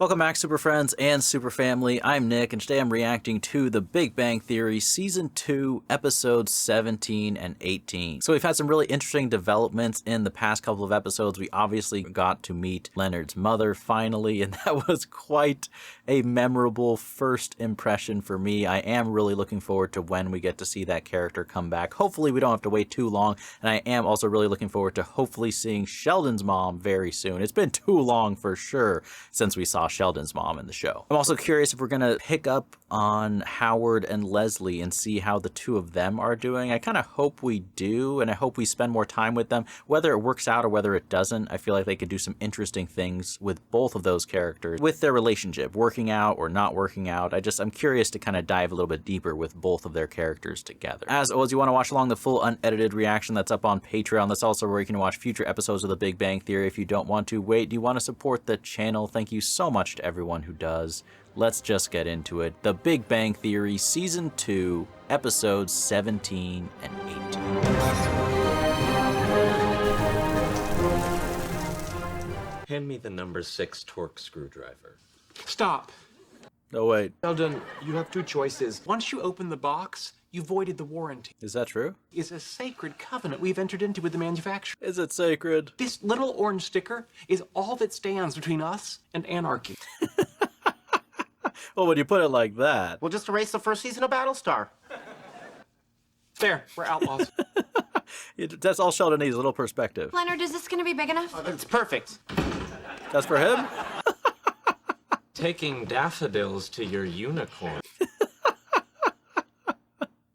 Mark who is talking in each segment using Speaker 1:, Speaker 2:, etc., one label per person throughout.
Speaker 1: Welcome back, Super Friends and Super Family. I'm Nick, and today I'm reacting to The Big Bang Theory Season 2, Episodes 17 and 18. So we've had some really interesting developments in the past couple of episodes. We obviously got to meet Leonard's mother finally, and that was quite a memorable first impression for me. I am really looking forward to when we get to see that character come back. Hopefully we don't have to wait too long, and I am also really looking forward to hopefully seeing Sheldon's mom very soon. It's been too long for sure since we saw Sheldon's mom in the show. I'm also curious if we're gonna pick up on Howard and Leslie and see how the two of them are doing. I kind of hope we do, and I hope we spend more time with them. Whether it works out or whether it doesn't, I feel like they could do some interesting things with both of those characters, with their relationship, working out or not working out. I'm curious to kind of dive a little bit deeper with both of their characters together. As always, you want to watch along the full unedited reaction that's up on Patreon. That's also where you can watch future episodes of The Big Bang Theory if you don't want to wait. You want to support the channel. Thank you so much to everyone who does. Let's just get into it. The Big Bang Theory Season 2, Episodes 17 and 18.
Speaker 2: Hand me the number 6 torque screwdriver.
Speaker 3: Stop.
Speaker 1: Oh, wait.
Speaker 3: Sheldon, you have two choices. Once you open the box, you voided the warranty.
Speaker 1: Is that true?
Speaker 3: It's a sacred covenant we've entered into with the manufacturer.
Speaker 1: Is it sacred?
Speaker 3: This little orange sticker is all that stands between us and anarchy.
Speaker 1: Well, when you put it like that.
Speaker 4: We'll just erase the first season of Battlestar.
Speaker 3: There, we're outlaws.
Speaker 1: That's all Sheldon needs, a little perspective.
Speaker 5: Leonard, is this gonna be big enough?
Speaker 4: It's perfect.
Speaker 1: That's for him?
Speaker 2: Taking daffodils to your unicorn.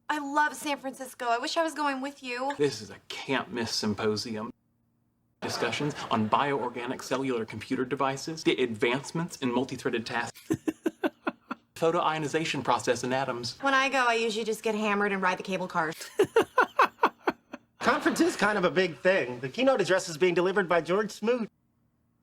Speaker 5: I love San Francisco. I wish I was going with you.
Speaker 3: This is a can't-miss symposium. Discussions on bioorganic cellular computer devices, the advancements in multi-threaded tasks, photoionization process in atoms.
Speaker 5: When I go, I usually just get hammered and ride the cable cars.
Speaker 4: Conference is kind of a big thing. The keynote address is being delivered by George Smoot.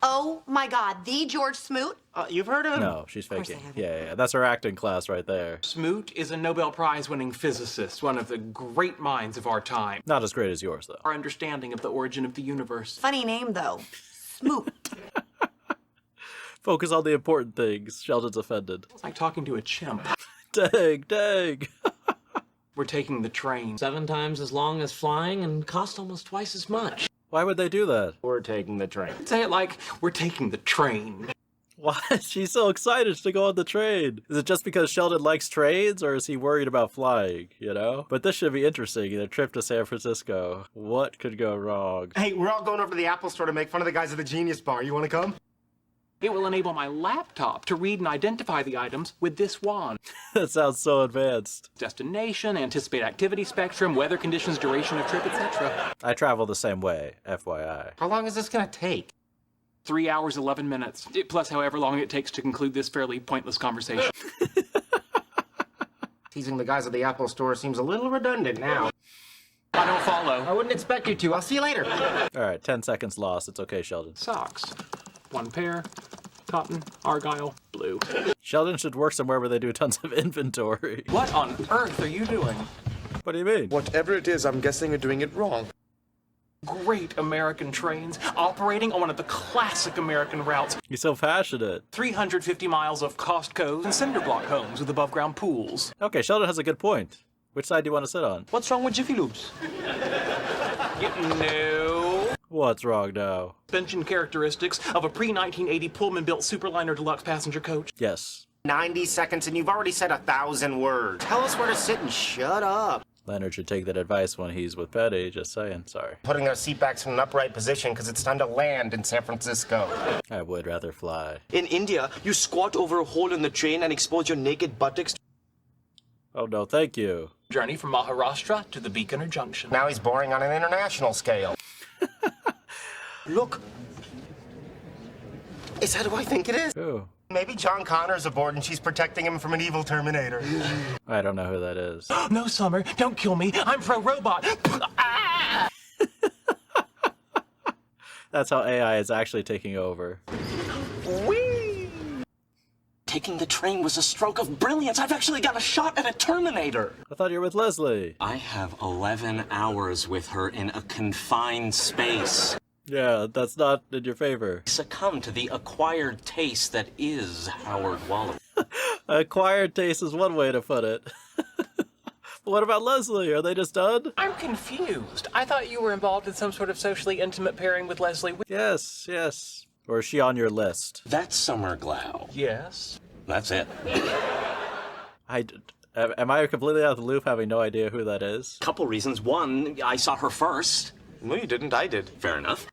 Speaker 5: Oh my God, the George Smoot?
Speaker 4: You've heard of him?
Speaker 1: No, she's
Speaker 5: course I
Speaker 1: faking.
Speaker 5: haven't.
Speaker 1: Yeah, that's her acting class right there.
Speaker 3: Smoot is a Nobel Prize-winning physicist, one of the great minds of our time.
Speaker 1: Not as great as yours, though.
Speaker 3: Our understanding of the origin of the universe.
Speaker 5: Funny name, though. Smoot.
Speaker 1: Focus on the important things. Sheldon's offended.
Speaker 3: It's like talking to a chimp.
Speaker 1: Dang.
Speaker 3: We're taking the train.
Speaker 2: 7 times as long as flying and cost almost twice as much.
Speaker 1: Why would they do that?
Speaker 4: We're taking the train.
Speaker 3: Say it like we're taking the train.
Speaker 1: Why is she so excited to go on the train? Is it just because Sheldon likes trains, or is he worried about flying, you know? But this should be interesting, the trip to San Francisco. What could go wrong?
Speaker 4: Hey, we're all going over to the Apple store to make fun of the guys at the Genius Bar. You want to come?
Speaker 3: It will enable my laptop to read and identify the items with this wand.
Speaker 1: That sounds so advanced.
Speaker 3: Destination, anticipate activity spectrum, weather conditions, duration of trip, etc.
Speaker 1: I travel the same way, FYI.
Speaker 4: How long is this going to take?
Speaker 3: 3 hours, 11 minutes. Plus however long it takes to conclude this fairly pointless conversation.
Speaker 4: Teasing the guys at the Apple store seems a little redundant now.
Speaker 3: I don't follow.
Speaker 4: I wouldn't expect you to. I'll see you later.
Speaker 1: All right, 10 seconds lost. It's okay, Sheldon.
Speaker 3: Socks. 1 pair. Cotton, argyle, blue.
Speaker 1: Sheldon should work somewhere where they do tons of inventory.
Speaker 3: What on earth are you doing?
Speaker 1: What do you mean?
Speaker 6: Whatever it is, I'm guessing you're doing it wrong.
Speaker 3: Great American trains operating on one of the classic American routes.
Speaker 1: You're so passionate.
Speaker 3: 350 miles of Costco's and cinder block homes with above-ground pools.
Speaker 1: Okay, Sheldon has a good point. Which side do you want to sit on?
Speaker 3: What's wrong with Jiffy Lubes? No.
Speaker 1: What's wrong now?
Speaker 3: Suspension characteristics of a pre-1980 Pullman-built Superliner deluxe passenger coach.
Speaker 1: Yes.
Speaker 4: 90 seconds and you've already said 1,000 words. Tell us where to sit and shut up.
Speaker 1: Leonard should take that advice when he's with Petty, just saying, sorry.
Speaker 4: Putting our seatbacks in an upright position because it's time to land in San Francisco.
Speaker 1: I would rather fly.
Speaker 7: In India, you squat over a hole in the train and expose your naked buttocks.
Speaker 1: Oh no, thank you.
Speaker 3: Journey from Maharashtra to the Beaconer Junction.
Speaker 4: Now he's boring on an international scale.
Speaker 7: Look,
Speaker 4: Is that who I think it is?
Speaker 1: Who?
Speaker 4: Maybe John Connor's aboard and she's protecting him from an evil Terminator.
Speaker 1: I don't know who that is.
Speaker 3: No, Summer, don't kill me. I'm pro-robot. Ah!
Speaker 1: That's how AI is actually taking over.
Speaker 7: whee! Taking the train was a stroke of brilliance. I've actually got a shot at a Terminator.
Speaker 1: I thought you were with Leslie.
Speaker 2: I have 11 hours with her in a confined space.
Speaker 1: Yeah, that's not in your favor.
Speaker 7: Succumb to the acquired taste that is Howard Wallace.
Speaker 1: Acquired taste is one way to put it. What about Leslie? Are they just done?
Speaker 3: I'm confused. I thought you were involved in some sort of socially intimate pairing with Leslie.
Speaker 1: Yes, yes. Or is she on your list?
Speaker 7: That's Summer Glau.
Speaker 3: Yes.
Speaker 7: That's it.
Speaker 1: Am I completely out of the loop having no idea who that is?
Speaker 7: Couple reasons. One, I saw her first.
Speaker 6: No, you didn't. I did.
Speaker 7: Fair enough.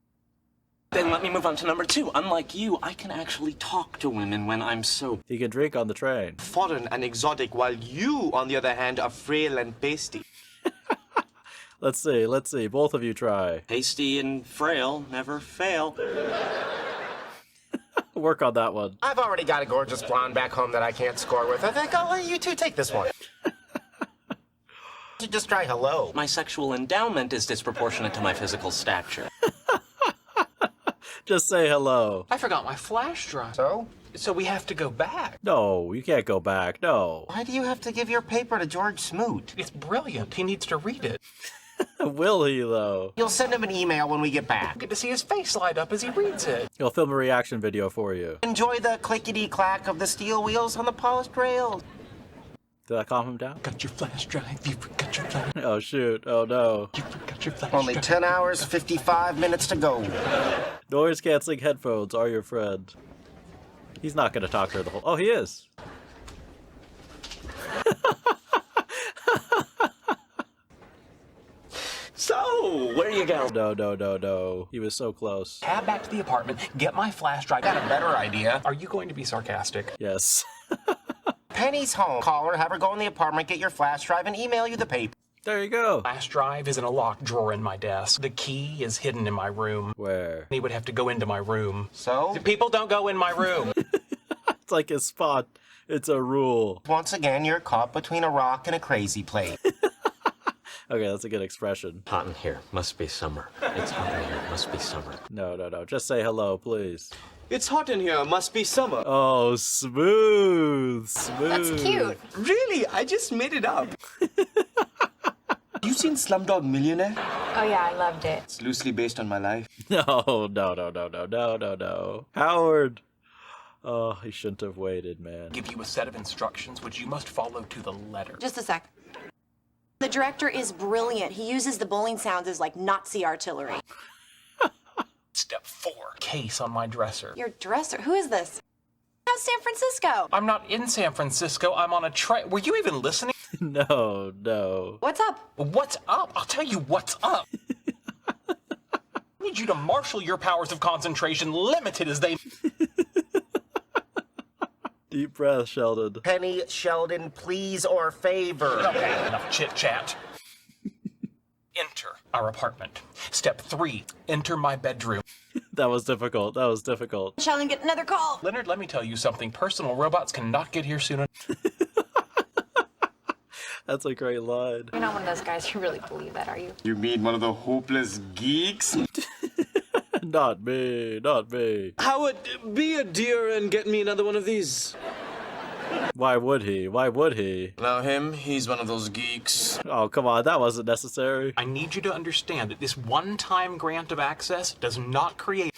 Speaker 7: Then let me move on to number 2. Unlike you, I can actually talk to women when I'm sober.
Speaker 1: He can drink on the train.
Speaker 6: Foreign and exotic, while you, on the other hand, are frail and pasty.
Speaker 1: Let's see. Both of you try.
Speaker 7: Pasty and frail never fail.
Speaker 1: Work on that one.
Speaker 4: I've already got a gorgeous blonde back home that I can't score with. I think I'll let you two take this one. You just try hello.
Speaker 7: My sexual endowment is disproportionate to my physical stature.
Speaker 1: Just say hello.
Speaker 3: I forgot my flash drive. So we have to go back.
Speaker 1: No, you can't go back. No.
Speaker 4: Why do you have to give your paper to George Smoot?
Speaker 3: It's brilliant. He needs to read it.
Speaker 1: Will he, though?
Speaker 4: You'll send him an email when we get back.
Speaker 3: Get to see his face light up as he reads it.
Speaker 1: He'll film a reaction video for you.
Speaker 4: Enjoy the clickety-clack of the steel wheels on the polished rails.
Speaker 1: Did I calm him down?
Speaker 3: Got your flash drive. You forgot your flash.
Speaker 1: Oh, shoot. Oh, no.
Speaker 3: You forgot your flash
Speaker 4: Only
Speaker 3: drive.
Speaker 4: 10 hours, 55 minutes to go.
Speaker 1: Noise-canceling headphones are your friend. He's not going to talk to her the whole... Oh, he is.
Speaker 7: So, where you going?
Speaker 1: No. He was so close.
Speaker 3: Cab back to the apartment, get my flash drive.
Speaker 4: Got a better idea.
Speaker 3: Are you going to be sarcastic?
Speaker 1: Yes.
Speaker 4: Penny's home. Call her, have her go in the apartment, get your flash drive, and email you the paper.
Speaker 1: There you go.
Speaker 3: Flash drive is in a locked drawer in my desk. The key is hidden in my room.
Speaker 1: Where?
Speaker 3: He would have to go into my room.
Speaker 4: So?
Speaker 3: People don't go in my room.
Speaker 1: It's like his spot. It's a rule.
Speaker 4: Once again, you're caught between a rock and a crazy plate.
Speaker 1: Okay, that's a good expression.
Speaker 2: Hot in here. Must be summer. It's hot in here. Must be summer.
Speaker 1: No. Just say hello, please.
Speaker 6: It's hot in here. Must be summer.
Speaker 1: Oh, smooth.
Speaker 5: That's cute.
Speaker 6: Really? I just made it up. You seen Slumdog Millionaire?
Speaker 5: Oh yeah, I loved it.
Speaker 6: It's loosely based on my life.
Speaker 1: No. Howard. Oh, he shouldn't have waited, man.
Speaker 3: Give you a set of instructions which you must follow to the letter.
Speaker 5: Just a sec. The director is brilliant. He uses the bowling sounds as like Nazi artillery.
Speaker 3: Step 4. Case on my dresser.
Speaker 5: Your dresser? Who is this? How's San Francisco?
Speaker 3: I'm not in San Francisco. I'm on a train. Were you even listening?
Speaker 1: No.
Speaker 5: What's up?
Speaker 3: What's up? I'll tell you what's up. I need you to marshal your powers of concentration, limited as they...
Speaker 1: Deep breath, Sheldon.
Speaker 4: Penny, Sheldon, please or favor.
Speaker 3: Okay, enough chit-chat. Enter our apartment. Step 3. Enter my bedroom.
Speaker 1: That was difficult.
Speaker 5: Sheldon, get another call.
Speaker 3: Leonard, let me tell you something. Personal robots cannot get here soon enough.
Speaker 1: That's a great line.
Speaker 5: You're not one of those guys who really believe that, are you?
Speaker 6: You mean one of the hopeless geeks?
Speaker 1: Not me.
Speaker 8: Howard, be a dear and get me another one of these.
Speaker 1: Why would he?
Speaker 6: Now him, he's one of those geeks.
Speaker 1: Oh, come on, that wasn't necessary.
Speaker 3: I need you to understand that this one-time grant of access does not create...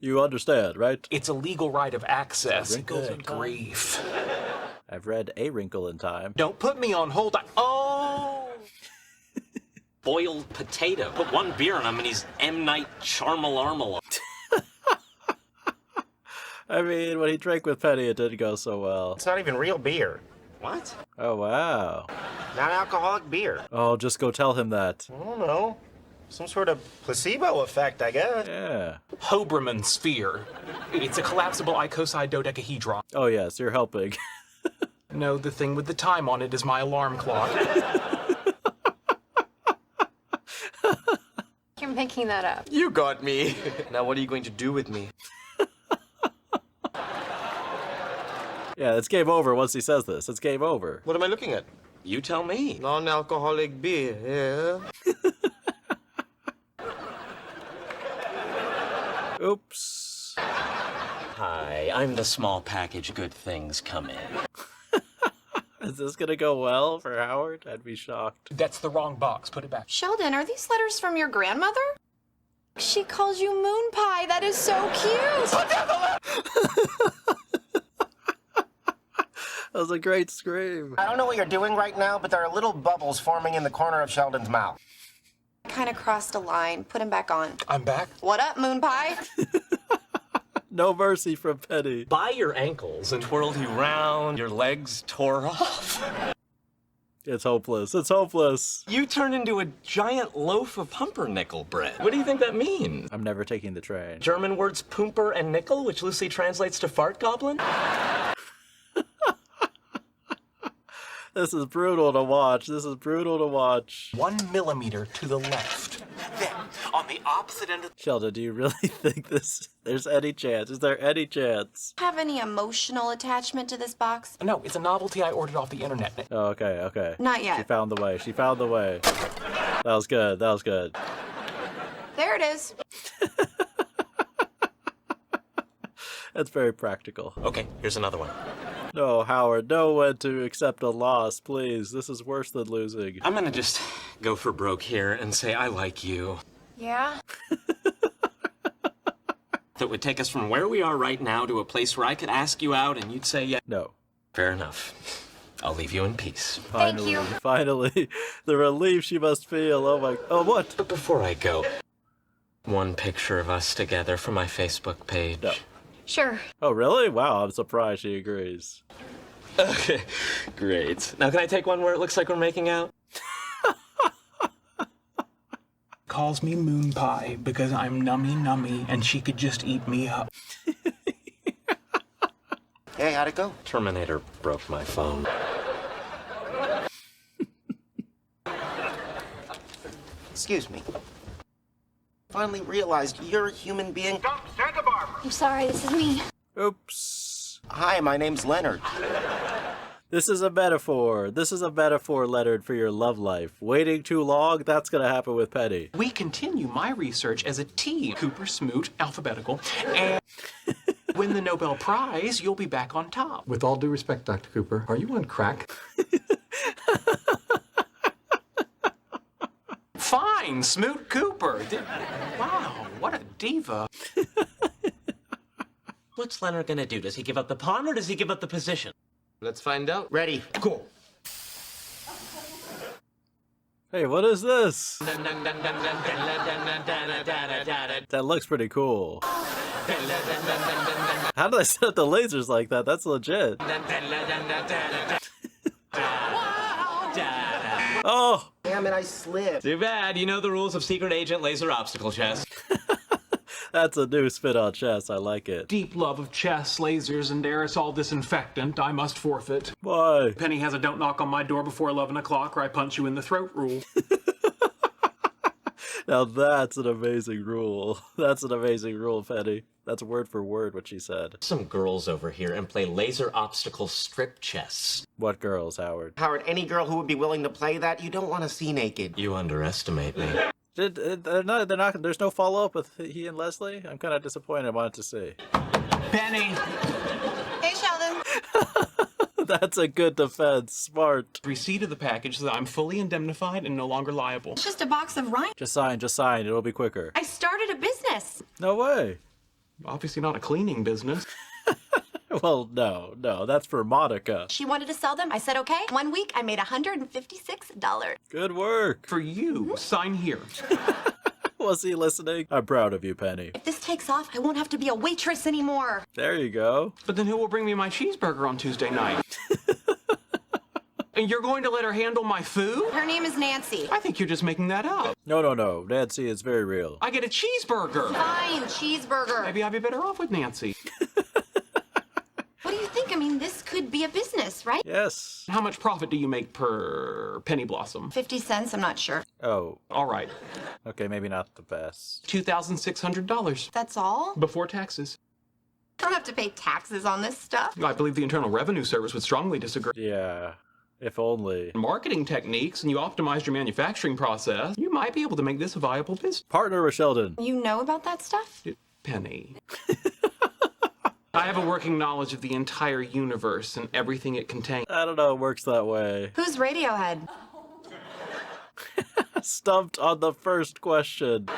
Speaker 1: You understand, right?
Speaker 3: It's a legal right of access.
Speaker 1: Wrinkles in
Speaker 3: Good
Speaker 1: Time.
Speaker 3: grief.
Speaker 1: I've read A Wrinkle in Time.
Speaker 3: Don't put me on hold. Oh!
Speaker 7: Boiled potato. Put one beer in him and he's M. Night Shyamalan.
Speaker 1: I mean, when he drank with Penny, it didn't go so well.
Speaker 4: It's not even real beer.
Speaker 7: What?
Speaker 1: Oh, wow.
Speaker 4: Non-alcoholic beer.
Speaker 1: Oh, just go tell him that.
Speaker 4: I don't know. Some sort of placebo effect, I guess.
Speaker 1: Yeah.
Speaker 3: Hoberman sphere. It's a collapsible icoside dodecahedron.
Speaker 1: Oh, yes, you're helping.
Speaker 3: No, the thing with the time on it is my alarm clock.
Speaker 5: You're making that up.
Speaker 6: You got me. Now what are you going to do with me?
Speaker 1: Yeah, it's game over once he says this. It's game over.
Speaker 6: What am I looking at?
Speaker 7: You tell me.
Speaker 6: Non-alcoholic beer, yeah.
Speaker 1: Oops.
Speaker 7: Hi, I'm the small package good things come in.
Speaker 1: Is this gonna go well for Howard? I'd be shocked.
Speaker 3: That's the wrong box. Put it back.
Speaker 5: Sheldon, are these letters from your grandmother? She calls you Moon Pie. That is so cute.
Speaker 1: That was a great scream.
Speaker 4: I don't know what you're doing right now, but there are little bubbles forming in the corner of Sheldon's mouth.
Speaker 5: Kind of crossed a line. Put him back on.
Speaker 6: I'm back.
Speaker 5: What up, Moon Pie?
Speaker 1: No mercy from Penny.
Speaker 7: By your ankles and twirled you round, your legs tore off.
Speaker 1: It's hopeless. It's hopeless.
Speaker 7: You turned into a giant loaf of pumpernickel bread. What do you think that means?
Speaker 1: I'm never taking the train.
Speaker 7: German words pumper and nickel, which loosely translates to fart goblin?
Speaker 1: This is brutal to watch. This is brutal to watch.
Speaker 6: 1 millimeter to the left. Then, on the opposite end of
Speaker 1: Sheldon, do you really think there's any chance? Is there any chance?
Speaker 5: Have any emotional attachment to this box?
Speaker 6: No, it's a novelty I ordered off the internet.
Speaker 1: Oh, okay, okay.
Speaker 5: Not
Speaker 1: She
Speaker 5: yet.
Speaker 1: found the way. She found the way. That was good. That was good.
Speaker 5: There it is.
Speaker 1: That's very practical.
Speaker 7: Okay, here's another one.
Speaker 1: No, Howard, know when to accept a loss, please. This is worse than losing.
Speaker 7: I'm gonna just go for broke here and say I like you.
Speaker 5: Yeah?
Speaker 7: That would take us from where we are right now to a place where I could ask you out and you'd say yes.
Speaker 1: No.
Speaker 7: Fair enough. I'll leave you in peace.
Speaker 1: Finally,
Speaker 5: you.
Speaker 1: finally. The relief she must feel. Oh, what?
Speaker 7: But before I go, one picture of us together for my Facebook page.
Speaker 1: No.
Speaker 5: Sure.
Speaker 1: Oh, really? Wow, I'm surprised she agrees.
Speaker 7: Okay, great. Now can I take one where it looks like we're making out?
Speaker 3: Calls me Moon Pie because I'm nummy and she could just eat me up.
Speaker 4: Hey, how'd it go?
Speaker 7: Terminator broke my phone.
Speaker 4: Excuse me. Finally realized you're a human being.
Speaker 5: I'm sorry, this is me.
Speaker 1: Oops.
Speaker 4: Hi, my name's Leonard.
Speaker 1: This is a metaphor. This is a metaphor, Leonard, for your love life. Waiting too long? That's gonna happen with Penny.
Speaker 3: We continue my research as a team. Cooper, Smoot, alphabetical, and win the Nobel Prize, you'll be back on top.
Speaker 9: With all due respect, Dr. Cooper, are you on crack?
Speaker 3: Fine, Smoot Cooper. Wow, what a diva.
Speaker 7: What's Leonard gonna do? Does he give up the pawn or does he give up the position?
Speaker 8: Let's find out.
Speaker 4: Ready.
Speaker 3: Cool.
Speaker 1: Hey, what is this? That looks pretty cool. How do they set the lasers like that? That's legit. Oh!
Speaker 4: Damn it, I slipped.
Speaker 7: Too bad. You know the rules of secret agent laser obstacle chess.
Speaker 1: That's a new spin on chess. I like it.
Speaker 3: Deep love of chess, lasers, and aerosol disinfectant. I must forfeit.
Speaker 1: Why?
Speaker 3: Penny has a don't knock on my door before 11 o'clock or I punch you in the throat rule.
Speaker 1: Now that's an amazing rule. That's an amazing rule, Penny. That's word for word what she said.
Speaker 7: Some girls over here and play laser obstacle strip chess.
Speaker 1: What girls, Howard?
Speaker 4: Howard, any girl who would be willing to play that, you don't want to see naked.
Speaker 7: You underestimate me.
Speaker 1: They're not, there's no follow-up with he and Leslie? I'm kind of disappointed. I wanted to see.
Speaker 3: Penny!
Speaker 5: Hey, Sheldon.
Speaker 1: That's a good defense. Smart.
Speaker 3: Receipt of the package so that I'm fully indemnified and no longer liable.
Speaker 5: It's just a box of Ryan.
Speaker 1: Just sign, just sign. It'll be quicker.
Speaker 5: I started a business.
Speaker 1: No way.
Speaker 3: Obviously not a cleaning business.
Speaker 1: Well, no, that's for Monica.
Speaker 5: She wanted to sell them. I said, okay. 1 week, I made $156.
Speaker 1: Good work.
Speaker 3: For you, sign here.
Speaker 1: Was he listening? I'm proud of you, Penny.
Speaker 5: If this takes off, I won't have to be a waitress anymore.
Speaker 1: There you go.
Speaker 3: But then who will bring me my cheeseburger on Tuesday night? And you're going to let her handle my food?
Speaker 5: Her name is Nancy.
Speaker 3: I think you're just making that up.
Speaker 1: No. Nancy, it's very real.
Speaker 3: I get a cheeseburger.
Speaker 5: Fine, cheeseburger.
Speaker 3: Maybe I'd be better off with Nancy.
Speaker 5: What do you think? I mean, this could be a business, right?
Speaker 1: Yes.
Speaker 3: How much profit do you make per penny blossom?
Speaker 5: 50 cents, I'm not sure.
Speaker 1: Oh,
Speaker 3: All right,
Speaker 1: okay, maybe not the best.
Speaker 3: $2,600
Speaker 5: That's all?
Speaker 3: before taxes.
Speaker 5: I don't have to pay taxes on this stuff.
Speaker 3: I believe the Internal Revenue Service would strongly disagree.
Speaker 1: Yeah, if only.
Speaker 3: Marketing techniques and you optimized your manufacturing process, you might be able to make this a viable business.
Speaker 1: Partner with Sheldon.
Speaker 5: You know about that stuff?
Speaker 3: Penny. I have a working knowledge of the entire universe and everything it contains.
Speaker 1: I don't know, it works that way.
Speaker 5: Who's Radiohead?
Speaker 1: Stumped on the first question.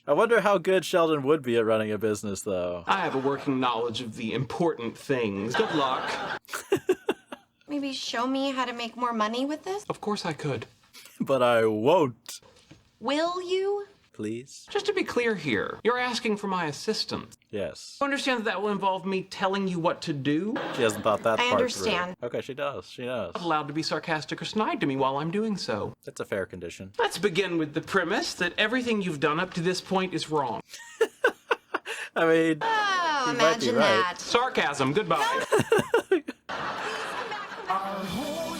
Speaker 1: I wonder how good Sheldon would be at running a business, though.
Speaker 3: I have a working knowledge of the important things. Good luck.
Speaker 5: Maybe show me how to make more money with this?
Speaker 3: Of course I could.
Speaker 1: But I won't.
Speaker 5: Will you?
Speaker 1: Please?
Speaker 3: Just to be clear here, you're asking for my assistance.
Speaker 1: Yes.
Speaker 3: You understand that will involve me telling you what to do?
Speaker 1: She hasn't thought that
Speaker 5: I
Speaker 1: part
Speaker 5: understand.
Speaker 1: through. Okay, she does. She knows.
Speaker 3: Not allowed to be sarcastic or snide to me while I'm doing so.
Speaker 1: That's a fair condition.
Speaker 3: Let's begin with the premise that everything you've done up to this point is wrong.
Speaker 1: I mean,
Speaker 5: Oh,
Speaker 1: you might be
Speaker 5: imagine
Speaker 1: right.
Speaker 5: that.
Speaker 3: Sarcasm, goodbye.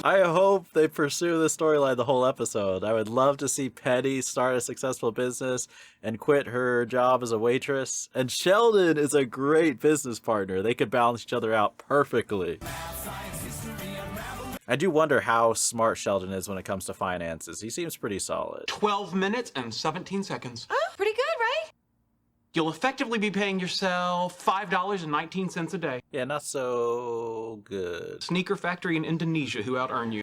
Speaker 1: I hope they pursue this storyline the whole episode. I would love to see Penny start a successful business and quit her job as a waitress. And Sheldon is a great business partner. They could balance each other out perfectly. I do wonder how smart Sheldon is when it comes to finances. He seems pretty solid.
Speaker 3: 12 minutes and 17 seconds.
Speaker 5: Oh, pretty good, right?
Speaker 3: You'll effectively be paying yourself $5.19 a day.
Speaker 1: Yeah, not so good.
Speaker 3: Sneaker factory in Indonesia who out-earn you.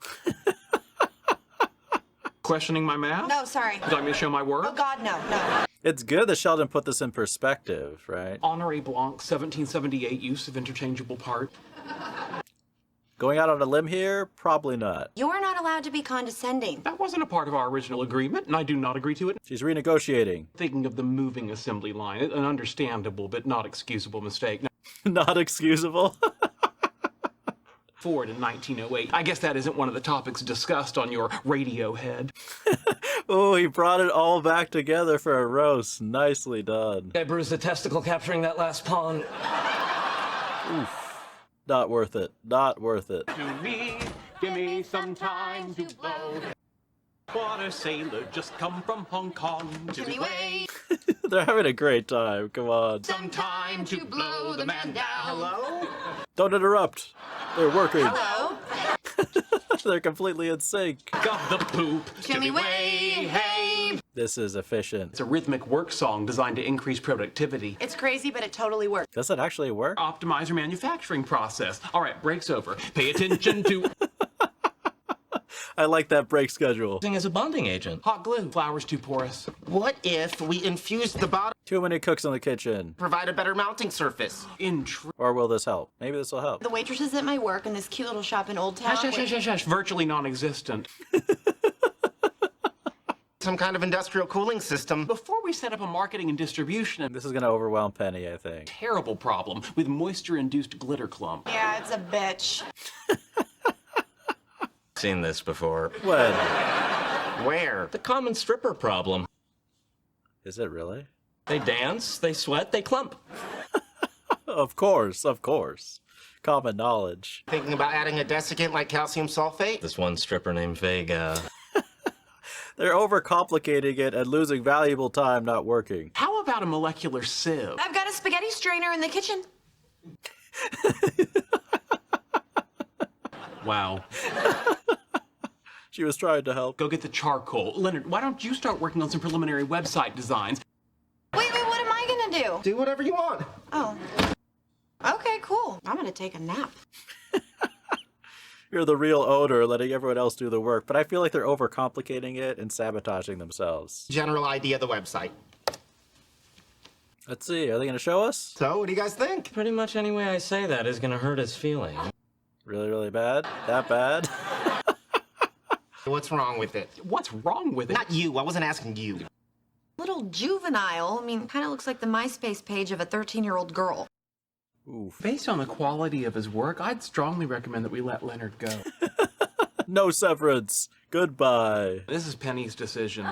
Speaker 3: Questioning my math?
Speaker 5: No, sorry.
Speaker 3: Would you like me to show my work?
Speaker 5: Oh, God, no, no.
Speaker 1: It's good that Sheldon put this in perspective, right?
Speaker 3: Honoré Blanc, 1778, use of interchangeable part.
Speaker 1: Going out on a limb here? Probably not.
Speaker 5: You're not allowed to be condescending.
Speaker 3: That wasn't a part of our original agreement, and I do not agree to it.
Speaker 1: She's renegotiating.
Speaker 3: Thinking of the moving assembly line, an understandable but not excusable mistake. Now,
Speaker 1: Not excusable.
Speaker 3: Ford in 1908. I guess that isn't one of the topics discussed on your radio head.
Speaker 1: Oh, he brought it all back together for a roast. Nicely done.
Speaker 7: I bruised a testicle capturing that last pawn.
Speaker 1: Oof. Not worth it. Not worth it.
Speaker 3: To me, give me some time to blow. Water sailor just come from Hong Kong to be way.
Speaker 1: They're having a great time. Come on.
Speaker 3: Some time to blow the man down.
Speaker 4: Hello?
Speaker 1: Don't interrupt. They're working.
Speaker 5: Hello?
Speaker 1: They're completely in sync.
Speaker 3: Got the poop to be way. Hey.
Speaker 1: This is efficient.
Speaker 3: It's a rhythmic work song designed to increase productivity.
Speaker 5: It's crazy, but it totally works.
Speaker 1: Does it actually work?
Speaker 3: Optimize your manufacturing process. All right, break's over. Pay attention to
Speaker 1: I like that break schedule.
Speaker 7: As a bonding agent.
Speaker 3: hot glue. Flour's too porous.
Speaker 4: What if we infused the bottom,
Speaker 1: Too many cooks in the kitchen.
Speaker 4: provide a better mounting surface?
Speaker 1: Or will this help? Maybe this will help.
Speaker 5: The waitresses at my work in this cute little shop in Old Town.
Speaker 3: Hush. Virtually non-existent.
Speaker 4: Some kind of industrial cooling system.
Speaker 3: Before we set up a marketing and distribution,
Speaker 1: This is going to overwhelm Penny, I think.
Speaker 3: terrible problem with moisture-induced glitter clump.
Speaker 5: Yeah, it's a bitch.
Speaker 2: Seen this before.
Speaker 1: When?
Speaker 4: Where?
Speaker 7: The common stripper problem.
Speaker 1: Is it really?
Speaker 7: They dance, they sweat, they clump.
Speaker 1: Of course, of course. Common knowledge.
Speaker 4: Thinking about adding a desiccant like calcium sulfate?
Speaker 2: This one stripper named Vega.
Speaker 1: They're overcomplicating it and losing valuable time not working.
Speaker 3: How about a molecular sieve?
Speaker 5: I've got a spaghetti strainer in the kitchen.
Speaker 3: Wow.
Speaker 1: She was trying to help.
Speaker 3: Go get the charcoal. Leonard, why don't you start working on some preliminary website designs?
Speaker 5: Wait, what am I gonna do?
Speaker 4: Do whatever you want.
Speaker 5: Oh. Okay, cool. I'm gonna take a nap.
Speaker 1: You're the real owner, letting everyone else do the work, but I feel like they're overcomplicating it and sabotaging themselves.
Speaker 4: General idea of the website.
Speaker 1: Let's see, are they going to show us?
Speaker 4: So, what do you guys think?
Speaker 7: Pretty much any way I say that is gonna hurt his feeling.
Speaker 1: Really, really bad? That bad?
Speaker 4: What's wrong with it?
Speaker 3: What's wrong with it?
Speaker 4: Not you. I wasn't asking you.
Speaker 5: Little juvenile. I mean, kind of looks like the MySpace page of a 13-year-old girl.
Speaker 1: Oof.
Speaker 3: Based on the quality of his work, I'd strongly recommend that we let Leonard go.
Speaker 1: No severance. Goodbye.
Speaker 3: This is Penny's decision.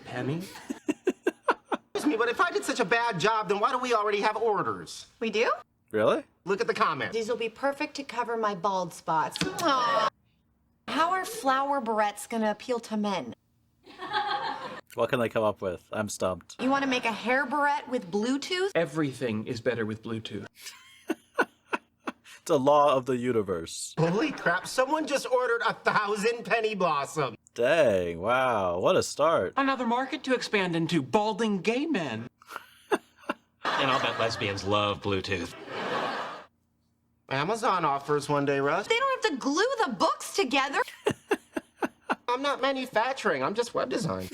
Speaker 3: Penny?
Speaker 4: Excuse me, but if I did such a bad job, then why do we already have orders?
Speaker 5: We do?
Speaker 1: Really?
Speaker 4: Look at the comments.
Speaker 5: These will be perfect to cover my bald spots. Aw. How are flower barrettes gonna appeal to men?
Speaker 1: What can they come up with? I'm stumped.
Speaker 5: You want to make a hair barrette with Bluetooth?
Speaker 3: Everything is better with Bluetooth.
Speaker 1: It's a law of the universe.
Speaker 4: Holy crap, someone just ordered 1,000 penny blossoms.
Speaker 1: Dang, wow, what a start.
Speaker 3: Another market to expand into, balding gay men.
Speaker 2: And I'll bet lesbians love Bluetooth.
Speaker 4: Amazon offers one day, Russ.
Speaker 5: They don't have to glue the books together.
Speaker 4: I'm not manufacturing, I'm just web design.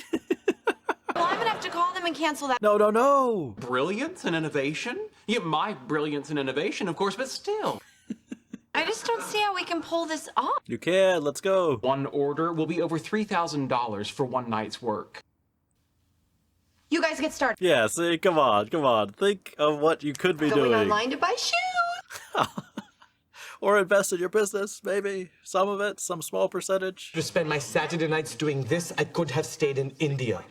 Speaker 5: Well, I'm gonna have to call them and cancel that.
Speaker 1: No, no, no.
Speaker 3: Brilliance and innovation? Yeah, my brilliance and innovation, of course, but still.
Speaker 5: I just don't see how we can pull this off.
Speaker 1: You can. Let's go.
Speaker 3: One order will be over $3,000 for one night's work.
Speaker 5: You guys get started.
Speaker 1: Yeah, see, come on, come on. Think of what you could be
Speaker 5: Going
Speaker 1: doing.
Speaker 5: online to buy shoes.
Speaker 1: Or invest in your business, maybe. Some of it, some small percentage.
Speaker 6: To spend my Saturday nights doing this, I could have stayed in India.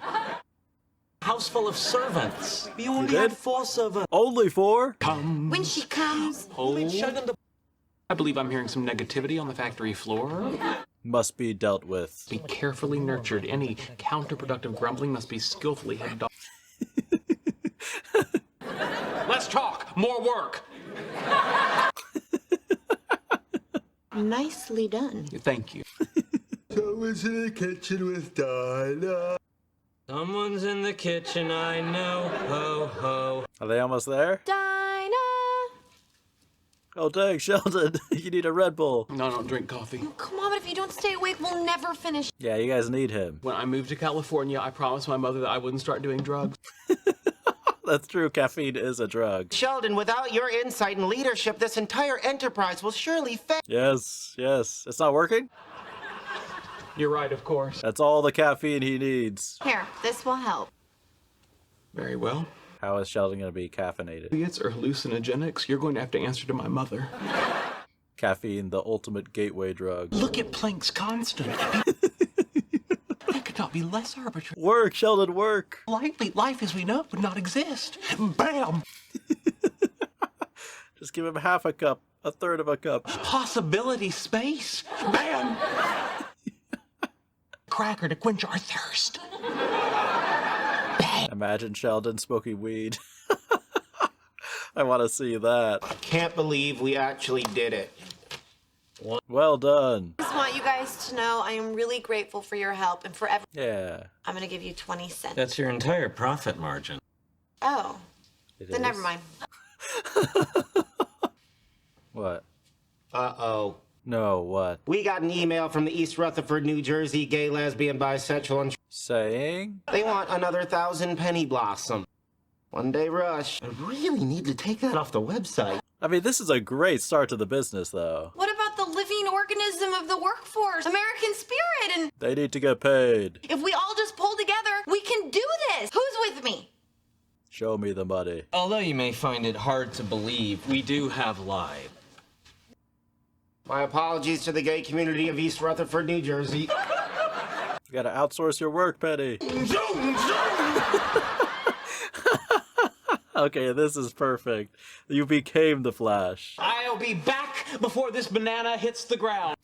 Speaker 7: House full of servants.
Speaker 6: We only
Speaker 1: did?
Speaker 6: had 4 servants.
Speaker 1: Only 4?
Speaker 3: Come
Speaker 5: When she comes.
Speaker 3: home.
Speaker 6: Show them the
Speaker 3: I believe I'm hearing some negativity on the factory floor.
Speaker 1: Must be dealt with.
Speaker 3: Be carefully nurtured. Any counterproductive grumbling must be skillfully headed off. Let's talk. More work.
Speaker 5: Nicely done.
Speaker 3: Thank you.
Speaker 6: Someone's in the kitchen with Dinah. Someone's in the kitchen, I know. Ho, ho.
Speaker 1: Are they almost there?
Speaker 5: Dinah.
Speaker 1: Oh, dang, Sheldon. You need a Red Bull.
Speaker 3: No, I don't drink coffee.
Speaker 5: Oh, come on, but if you don't stay awake, we'll never finish.
Speaker 1: Yeah, you guys need him.
Speaker 3: When I moved to California, I promised my mother that I wouldn't start doing drugs.
Speaker 1: That's true. Caffeine is a drug.
Speaker 4: Sheldon, without your insight and leadership, this entire enterprise will surely fail.
Speaker 1: Yes, yes. It's not working?
Speaker 3: You're right, of course.
Speaker 1: That's all the caffeine he needs.
Speaker 5: Here, this will help.
Speaker 3: Very well.
Speaker 1: How is Sheldon going to be caffeinated?
Speaker 3: Opiates or hallucinogenics, you're going to have to answer to my mother.
Speaker 1: Caffeine, the ultimate gateway drug.
Speaker 3: Look at Planck's constant. That could not be less arbitrary.
Speaker 1: Work, Sheldon, work.
Speaker 3: Lightly, life as we know it would not exist. Bam!
Speaker 1: Just give him half a cup, a third of a cup.
Speaker 3: Possibility space. Bam! Cracker to quench our thirst.
Speaker 1: Imagine Sheldon smoking weed. I want to see that.
Speaker 4: Can't believe we actually did it.
Speaker 1: Well done.
Speaker 5: I just want you guys to know I am really grateful for your help, and forever
Speaker 1: Yeah.
Speaker 5: I'm gonna give you 20 cents.
Speaker 2: That's your entire profit margin.
Speaker 5: Oh,
Speaker 1: It
Speaker 5: then
Speaker 1: is.
Speaker 5: never mind.
Speaker 1: What?
Speaker 4: Uh-oh.
Speaker 1: No, what?
Speaker 4: We got an email from the East Rutherford, New Jersey gay, lesbian, bisexual, and
Speaker 1: Saying?
Speaker 4: they want another 1,000 penny blossom. One day rush. I really need to take that off the website.
Speaker 1: I mean, this is a great start to the business, though.
Speaker 5: What about the living organism of the workforce? American spirit, and
Speaker 1: They need to get paid.
Speaker 5: if we all just pull together, we can do this. Who's with me?
Speaker 1: Show me the money.
Speaker 2: Although you may find it hard to believe, we do have lied.
Speaker 4: My apologies to the gay community of East Rutherford, New Jersey.
Speaker 1: You gotta outsource your work, Penny. Okay, this is perfect. You became the Flash.
Speaker 3: I'll be back before this banana hits the ground.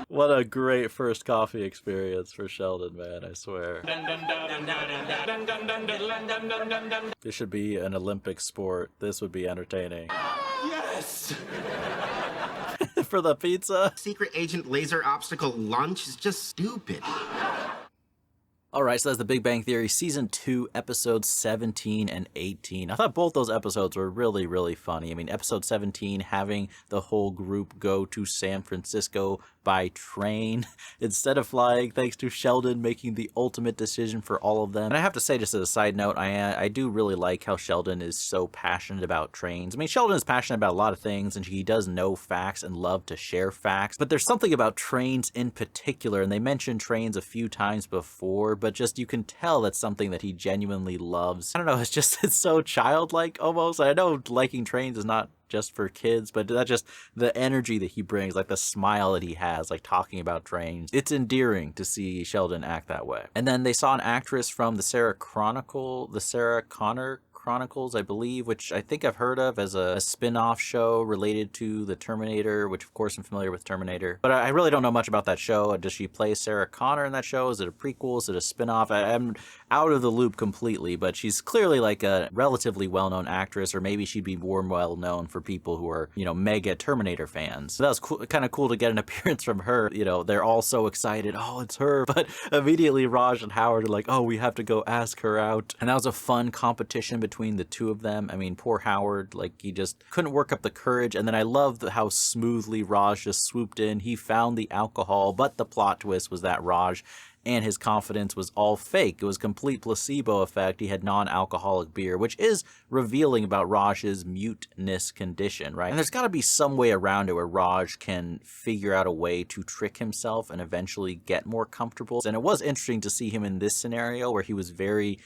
Speaker 1: What a great first coffee experience for Sheldon, man, I swear. This should be an Olympic sport. This would be entertaining.
Speaker 3: Yes!
Speaker 1: For the pizza?
Speaker 4: Secret Agent Laser Obstacle Lunch is just stupid.
Speaker 1: Alright, so that's The Big Bang Theory Season 2, Episodes 17 and 18. I thought both those episodes were really, really funny. I mean, Episode 17, having the whole group go to San Francisco by train instead of flying, thanks to Sheldon making the ultimate decision for all of them. And I have to say, just as a side note, I do really like how Sheldon is so passionate about trains. I mean, Sheldon is passionate about a lot of things, and he does know facts and love to share facts, but there's something about trains in particular, and they mentioned trains a few times before, but just you can tell that's something that he genuinely loves. I don't know, it's so childlike almost. I know liking trains is not just for kids, but that's just the energy that he brings, like the smile that he has, like talking about trains. It's endearing to see Sheldon act that way. And then they saw an actress from the Sarah Connor Chronicles, I believe, which I think I've heard of as a spin-off show related to the Terminator, which of course I'm familiar with Terminator. But I really don't know much about that show. Does she play Sarah Connor in that show? Is it a prequel? Is it a spin-off? I'm out of the loop completely, but she's clearly like a relatively well-known actress, or maybe she'd be more well-known for people who are, you know, mega Terminator fans. So that was cool, kind of cool to get an appearance from her. You know, they're all so excited, oh, it's her, but immediately Raj and Howard are like, oh, we have to go ask her out. And that was a fun competition between between the two of them. I mean, poor Howard, like, he just couldn't work up the courage. And then I love how smoothly Raj just swooped in. He found the alcohol, but the plot twist was that Raj and his confidence was all fake. It was complete placebo effect. He had non-alcoholic beer, which is revealing about Raj's muteness condition, right? And there's got to be some way around it where Raj can figure out a way to trick himself and eventually get more comfortable. And it was interesting to see him in this scenario where he was very...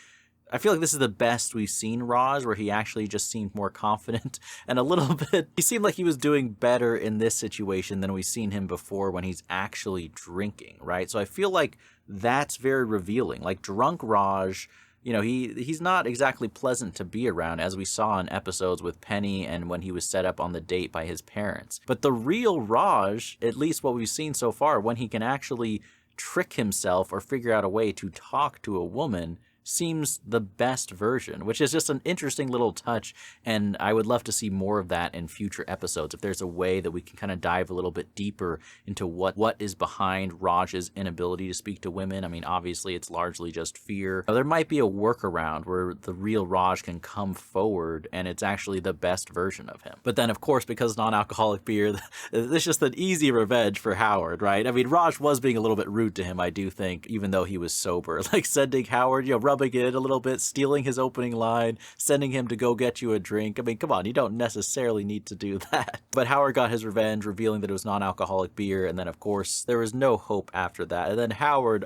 Speaker 1: I feel like this is the best we've seen Raj, where he actually just seemed more confident and a little bit... He seemed like he was doing better in this situation than we've seen him before when he's actually drinking, right? So I feel like that's very revealing. Like, drunk Raj, you know, he's not exactly pleasant to be around, as we saw in episodes with Penny and when he was set up on the date by his parents. But the real Raj, at least what we've seen so far, when he can actually trick himself or figure out a way to talk to a woman, seems the best version, which is just an interesting little touch, and I would love to see more of that in future episodes. If there's a way that we can kind of dive a little bit deeper into what is behind Raj's inability to speak to women. I mean, obviously it's largely just fear. There might be a workaround where the real Raj can come forward and it's actually the best version of him. But then, of course, because non-alcoholic beer, it's just an easy revenge for Howard, right? I mean, Raj was being a little bit rude to him, I do think, even though he was sober. Like, sending Howard, you know, rubbing it a little bit, stealing his opening line, sending him to go get you a drink. I mean, come on, you don't necessarily need to do that. But Howard got his revenge, revealing that it was non-alcoholic beer, and then, of course, there was no hope after that. And then Howard,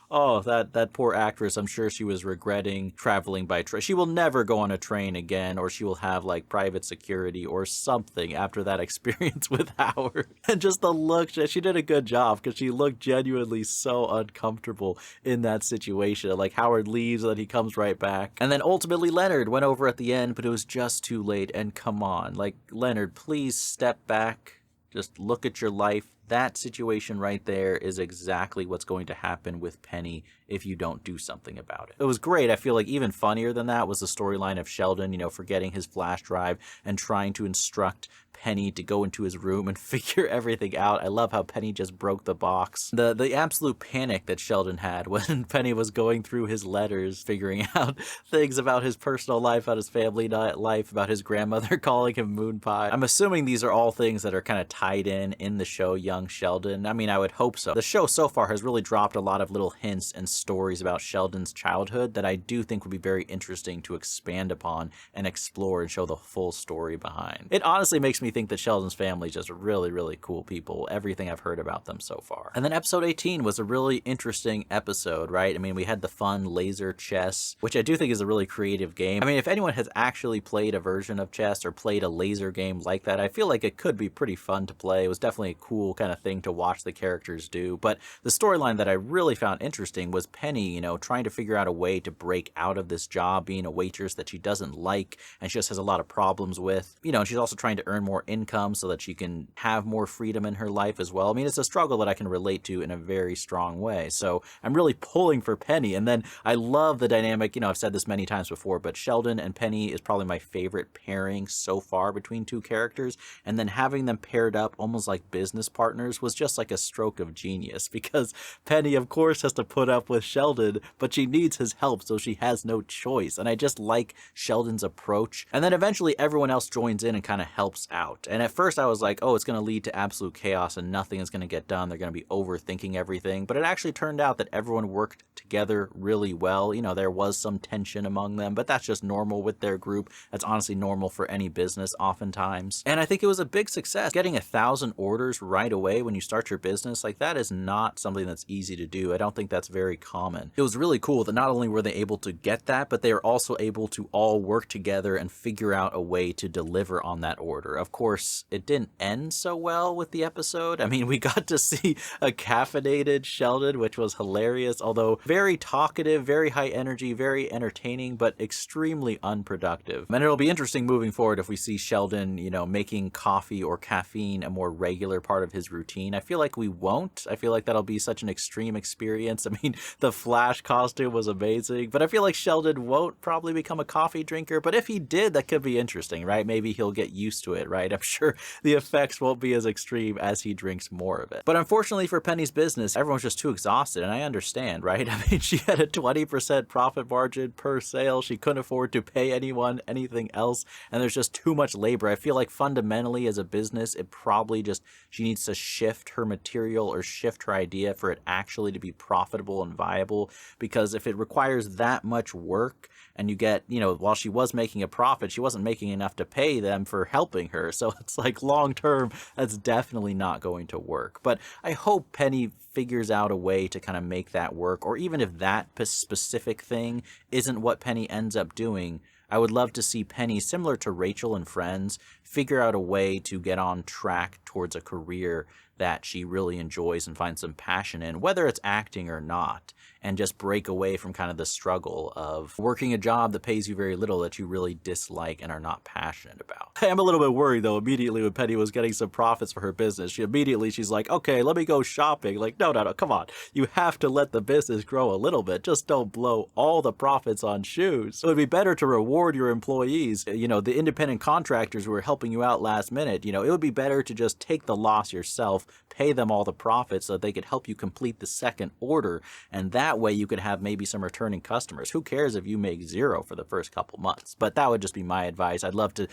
Speaker 1: that poor actress, I'm sure she was regretting traveling by train. She will never go on a train again, or she will have, like, private security or something after that experience with Howard. And just the look, she did a good job, because she looked genuinely so uncomfortable in that situation. Like, Howard leaves, and then he comes right back. And then ultimately Leonard went over at the end, but it was just too late. And come on, like, Leonard, please step back. Just look at your life. That situation right there is exactly what's going to happen with Penny if you don't do something about it. It was great. I feel like even funnier than that was the storyline of Sheldon, you know, forgetting his flash drive and trying to instruct Penny to go into his room and figure everything out. I love how Penny just broke the box. The absolute panic that Sheldon had when Penny was going through his letters, figuring out things about his personal life, about his family life, about his grandmother calling him Moon Pie. I'm assuming these are all things that are kind of tied in the show Young Sheldon. I mean, I would hope so. The show so far has really dropped a lot of little hints and stories about Sheldon's childhood that I do think would be very interesting to expand upon and explore and show the full story behind. It honestly makes me think that Sheldon's family is just really, really cool people, everything I've heard about them so far. And then episode 18 was a really interesting episode, right? I mean, we had the fun laser chess, which I do think is a really creative game. I mean, if anyone has actually played a version of chess or played a laser game like that, I feel like it could be pretty fun to play. It was definitely a cool kind of thing to watch the characters do. But the storyline that I really found interesting was Penny, you know, trying to figure out a way to break out of this job being a waitress that she doesn't like and she just has a lot of problems with. You know, and she's also trying to earn more income so that she can have more freedom in her life as well. I mean, it's a struggle that I can relate to in a very strong way. So I'm really pulling for Penny. And then I love the dynamic, you know, I've said this many times before, but Sheldon and Penny is probably my favorite pairing so far between two characters. And then having them paired up almost like business partners was just like a stroke of genius, because Penny, of course, has to put up with Sheldon, but she needs his help, so she has no choice. And I just like Sheldon's approach. And then eventually everyone else joins in and kind of helps out. And at first I was like, oh, it's going to lead to absolute chaos and nothing is going to get done. They're going to be overthinking everything. But it actually turned out that everyone worked together really well. You know, there was some tension among them, but that's just normal with their group. That's honestly normal for any business oftentimes. And I think it was a big success. Getting 1,000 orders right away when you start your business, like, that is not something that's easy to do. I don't think that's very common. It was really cool that not only were they able to get that, but they were also able to all work together and figure out a way to deliver on that order. Of course, it didn't end so well with the episode. I mean, we got to see a caffeinated Sheldon, which was hilarious, although very talkative, very high energy, very entertaining, but extremely unproductive. And it'll be interesting moving forward if we see Sheldon, you know, making coffee or caffeine a more regular part of his his routine. I feel like we won't. I feel like that'll be such an extreme experience. I mean, the Flash costume was amazing, but I feel like Sheldon won't probably become a coffee drinker. But if he did, that could be interesting, right? Maybe he'll get used to it, right? I'm sure the effects won't be as extreme as he drinks more of it. But unfortunately for Penny's business, everyone's just too exhausted, and I understand, right? I mean, she had a 20% profit margin per sale. She couldn't afford to pay anyone anything else, and there's just too much labor. I feel like fundamentally as a business, it probably just, she needs to shift her material or shift her idea for it actually to be profitable and viable, because if it requires that much work and you get, you know, while she was making a profit, she wasn't making enough to pay them for helping her. So it's like long term, that's definitely not going to work. But I hope Penny figures out a way to kind of make that work, or even if that specific thing isn't what Penny ends up doing, I would love to see Penny, similar to Rachel and Friends, figure out a way to get on track towards a career that she really enjoys and finds some passion in, whether it's acting or not, and just break away from kind of the struggle of working a job that pays you very little that you really dislike and are not passionate about. I'm a little bit worried though, immediately when Penny was getting some profits for her business, she's like, okay, let me go shopping. Like, no, come on. You have to let the business grow a little bit. Just don't blow all the profits on shoes. It would be better to reward your employees, you know, the independent contractors who are helping you out last minute. You know, it would be better to just take the loss yourself, pay them all the profits so that they could help you complete the second order, and that way you could have maybe some returning customers. Who cares if you make zero for the first couple months? But that would just be my advice. I'd love to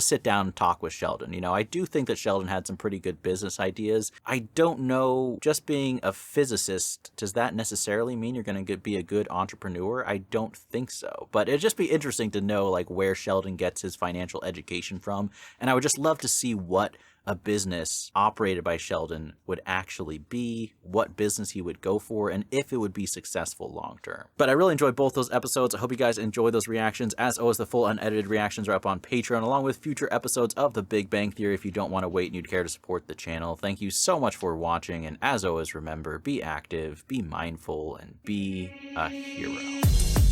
Speaker 1: sit down and talk with Sheldon. You know, I do think that Sheldon had some pretty good business ideas. I don't know, just being a physicist, does that necessarily mean you're going to be a good entrepreneur? I don't think so. But it'd just be interesting to know like where Sheldon gets his financial education from, and I would just love to see what a business operated by Sheldon would actually be, what business he would go for, and if it would be successful long term. But I really enjoyed both those episodes. I hope you guys enjoyed those reactions. As always, the full unedited reactions are up on Patreon, along with future episodes of The Big Bang Theory if you don't want to wait and you'd care to support the channel. Thank you so much for watching, and as always, remember, be active, be mindful, and be a hero.